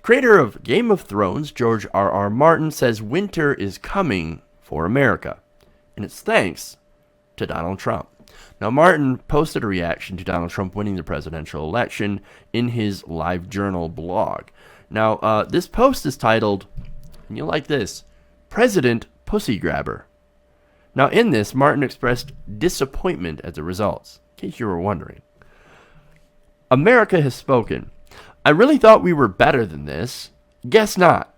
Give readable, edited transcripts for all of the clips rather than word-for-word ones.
Creator of Game of Thrones, George R.R. Martin, says winter is coming for America, and it's thanks to Donald Trump. Now, Martin posted a reaction to Donald Trump winning the presidential election in his LiveJournal blog. Now, this post is titled, and you'll like this, President Pussy Grabber. Now, in this, Martin expressed disappointment at the results, in case you were wondering. America has spoken. I really thought we were better than this. Guess not.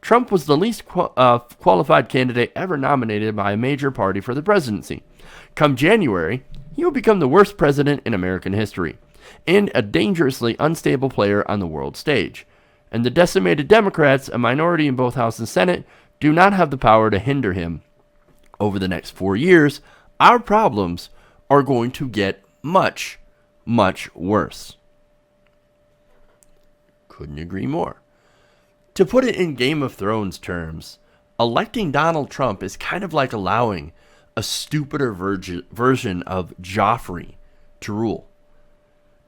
Trump was the least qualified candidate ever nominated by a major party for the presidency. Come January, he will become the worst president in American history, and a dangerously unstable player on the world stage. And the decimated Democrats, a minority in both House and Senate, do not have the power to hinder him. Over the next 4 years, our problems are going to get much, much worse. Couldn't agree more. To put it in Game of Thrones terms, electing Donald Trump is kind of like allowing a stupider version of Joffrey to rule.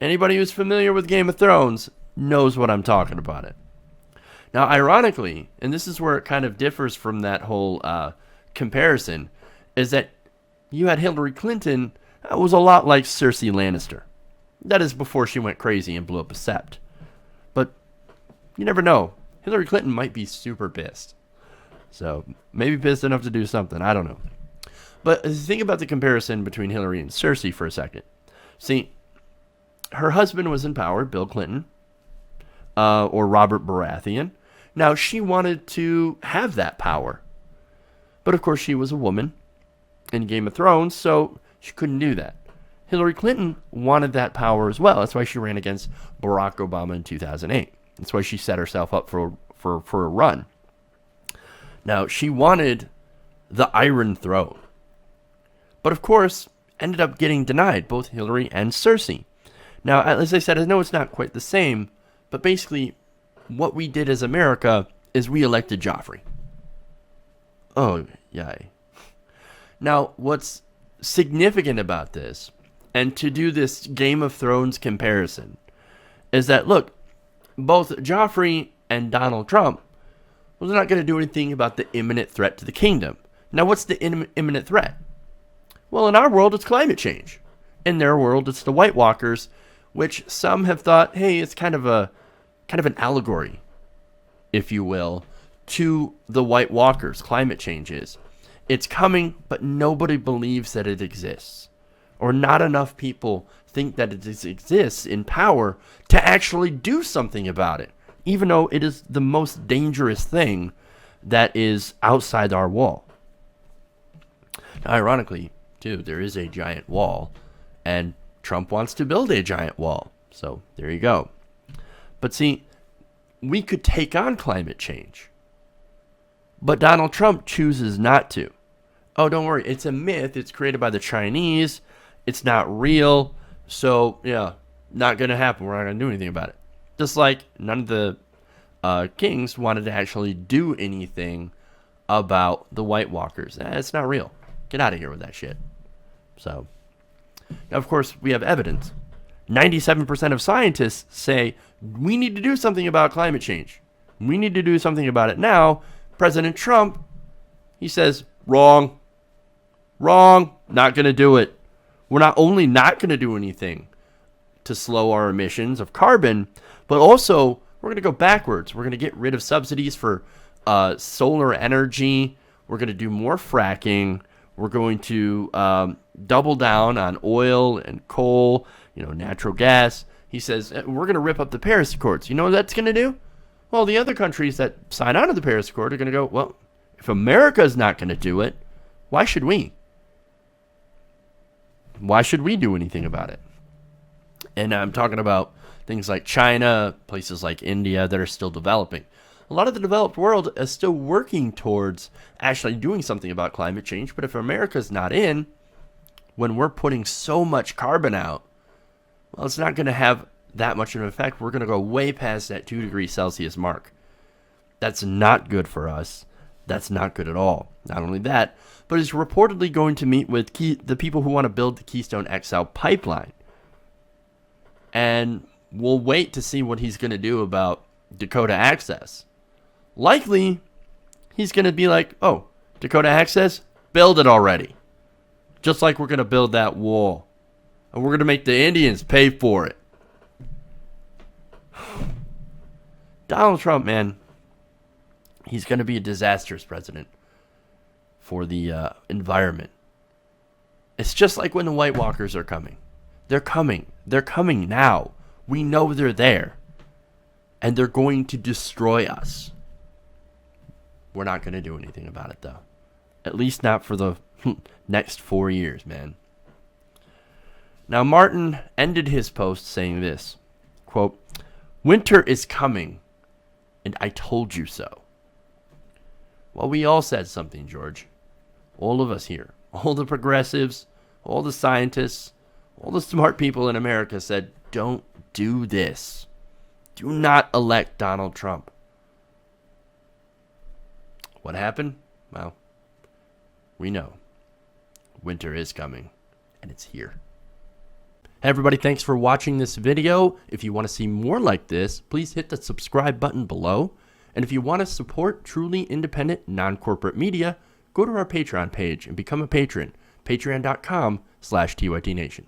Anybody who's familiar with Game of Thrones knows what I'm talking about it. Now, ironically, and this is where it kind of differs from that whole comparison, is that you had Hillary Clinton that was a lot like Cersei Lannister. That is before she went crazy and blew up a sept. But you never know. Hillary Clinton might be super pissed. So maybe pissed enough to do something. I don't know. But think about the comparison between Hillary and Cersei for a second. See, her husband was in power, Bill Clinton, or Robert Baratheon. Now, she wanted to have that power. But, of course, she was a woman in Game of Thrones, so she couldn't do that. Hillary Clinton wanted that power as well. That's why she ran against Barack Obama in 2008. That's why she set herself up for a run. Now, she wanted the Iron Throne. But, of course, ended up getting denied, both Hillary and Cersei. Now, as I said, I know it's not quite the same, but basically what we did as America is we elected Joffrey. Oh, yay. Now, what's significant about this, and to do this Game of Thrones comparison, is that, look, both Joffrey and Donald Trump, well, they're not going to do anything about the imminent threat to the kingdom. Now, what's the imminent threat? Well, in our world, it's climate change. In their world, it's the White Walkers, which some have thought, hey, it's kind of an allegory, if you will, to the White Walkers. Climate change is. It's coming, but nobody believes that it exists. Or not enough people think that it exists in power to actually do something about it, even though it is the most dangerous thing that is outside our wall. Now, ironically, too, there is a giant wall, and Trump wants to build a giant wall. So there you go. But see, we could take on climate change, but Donald Trump chooses not to. Oh, don't worry. It's a myth. It's created by the Chinese. It's not real. So, yeah, not going to happen. We're not going to do anything about it. Just like none of the kings wanted to actually do anything about the White Walkers. It's not real. Get out of here with that shit. So, now, of course, we have evidence. 97% of scientists say we need to do something about climate change. We need to do something about it now. President Trump, he says, wrong. Wrong. Not going to do it. We're not only not going to do anything to slow our emissions of carbon, but also we're going to go backwards. We're going to get rid of subsidies for solar energy. We're going to do more fracking. We're going to double down on oil and coal, natural gas. He says, we're going to rip up the Paris Accords. You know what that's going to do? Well, the other countries that sign on to the Paris Accord are going to go, well, if America's not going to do it, why should we? Why should we do anything about it? And I'm talking about things like China, places like India that are still developing. A lot of the developed world is still working towards actually doing something about climate change. But if America's not in, when we're putting so much carbon out, well, it's not going to have that much of an effect. We're going to go way past that 2 degrees Celsius mark. That's not good for us. That's not good at all. Not only that, but is reportedly going to meet with the people who want to build the Keystone XL pipeline. And we'll wait to see what he's going to do about Dakota Access. Likely, he's going to be like, oh, Dakota Access, build it already. Just like we're going to build that wall. And we're going to make the Indians pay for it. Donald Trump, man, he's going to be a disastrous president for the environment. It's just like when the White Walkers are coming. They're coming. They're coming now. We know they're there. And they're going to destroy us. We're not going to do anything about it, though. At least not for the next 4 years, man. Now, Martin ended his post saying this, quote, "Winter is coming, and I told you so." Well, we all said something, George. All of us here. All the progressives, all the scientists, all the smart people in America said, don't do this. Do not elect Donald Trump. What happened? Well, we know. Winter is coming, and it's here. Hey everybody, thanks for watching this video. If you want to see more like this, please hit the subscribe button below. And if you want to support truly independent, non-corporate media, go to our Patreon page and become a patron. Patreon.com/TYTNation.